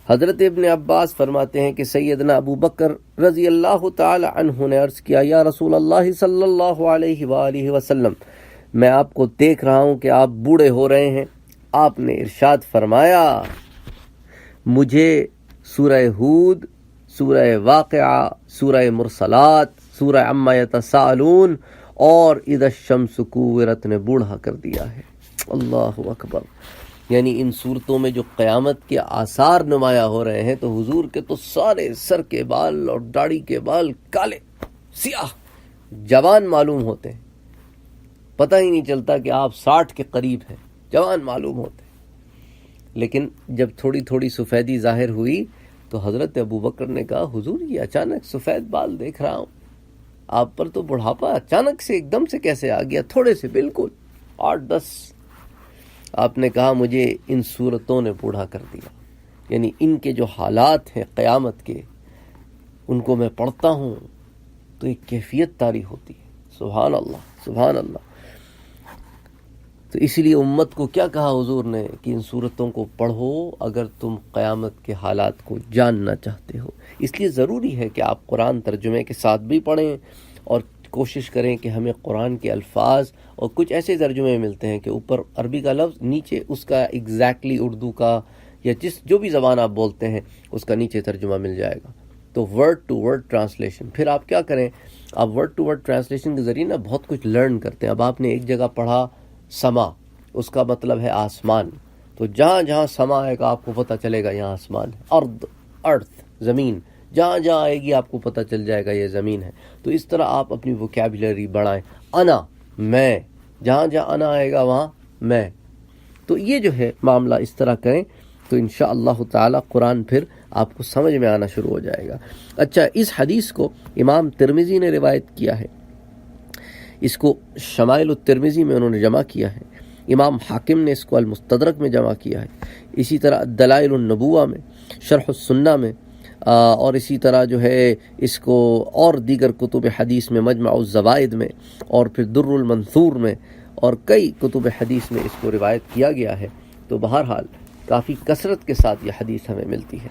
حضرت ابن عباس فرماتے ہیں کہ سیدنا ابو بکر رضی اللہ تعالی عنہ نے عرض کیا، یا رسول اللہ صلی اللہ علیہ وآلہ وسلم، میں آپ کو دیکھ رہا ہوں کہ آپ بوڑھے ہو رہے ہیں۔ آپ نے ارشاد فرمایا، مجھے سورہ ہود، سورہ واقعہ، سورہ مرسلات، سورہ عما یتساءلون اور اذا الشمس کوورت نے بوڑھا کر دیا ہے۔ اللہ اکبر۔ یعنی ان صورتوں میں جو قیامت کے آثار نمایاں ہو رہے ہیں، تو حضور کے تو سارے سر کے بال اور داڑھی کے بال کالے سیاہ جوان معلوم ہوتے ہیں، پتہ ہی نہیں چلتا کہ آپ 60 کے قریب ہیں، جوان معلوم ہوتے ہیں۔ لیکن جب تھوڑی تھوڑی سفیدی ظاہر ہوئی تو حضرت ابو بکر نے کہا، حضور یہ اچانک سفید بال دیکھ رہا ہوں، آپ پر تو بڑھاپا اچانک سے ایک دم سے کیسے آ گیا؟ تھوڑے سے، بالکل 8-10۔ آپ نے کہا، مجھے ان صورتوں نے بوڑھا کر دیا۔ یعنی ان کے جو حالات ہیں قیامت کے، ان کو میں پڑھتا ہوں تو ایک کیفیت طاری ہوتی ہے۔ سبحان اللہ، سبحان اللہ۔ تو اس لیے امت کو کیا کہا حضور نے کہ ان صورتوں کو پڑھو اگر تم قیامت کے حالات کو جاننا چاہتے ہو۔ اس لیے ضروری ہے کہ آپ قرآن ترجمے کے ساتھ بھی پڑھیں، اور کوشش کریں کہ ہمیں قرآن کے الفاظ، اور کچھ ایسے ترجمے ملتے ہیں کہ اوپر عربی کا لفظ، نیچے اس کا ایگزیکٹلی اردو کا یا جو بھی زبان آپ بولتے ہیں اس کا نیچے ترجمہ مل جائے گا۔ تو ورڈ ٹو ورڈ ٹرانسلیشن۔ پھر آپ کیا کریں، آپ ورڈ ٹو ورڈ ٹرانسلیشن کے ذریعے بہت کچھ لرن کرتے ہیں۔ اب آپ نے ایک جگہ پڑھا سما، اس کا مطلب ہے آسمان، تو جہاں جہاں سما آئے گا آپ کو پتہ چلے گا یہاں آسمان ہے۔ ارتھ، زمین، جہاں جہاں آئے گی آپ کو پتہ چل جائے گا یہ زمین ہے۔ تو اس طرح آپ اپنی ووکیبلری بڑھائیں۔ انا، میں، جہاں جہاں انا آئے گا وہاں میں۔ تو یہ جو ہے معاملہ اس طرح کریں تو انشاءاللہ تعالی قرآن پھر آپ کو سمجھ میں آنا شروع ہو جائے گا۔ اچھا، اس حدیث کو امام ترمذی نے روایت کیا ہے، اس کو شمائل الترمذی میں انہوں نے جمع کیا ہے، امام حاکم نے اس کو المستدرک میں جمع کیا ہے، اسی طرح دلائل النبوہ میں، شرح السنہ میں، اور اسی طرح جو ہے اس کو اور دیگر کتب حدیث میں، مجمع الزوائد میں، اور پھر در المنثور میں، اور کئی کتب حدیث میں اس کو روایت کیا گیا ہے۔ تو بہرحال کافی کثرت کے ساتھ یہ حدیث ہمیں ملتی ہے۔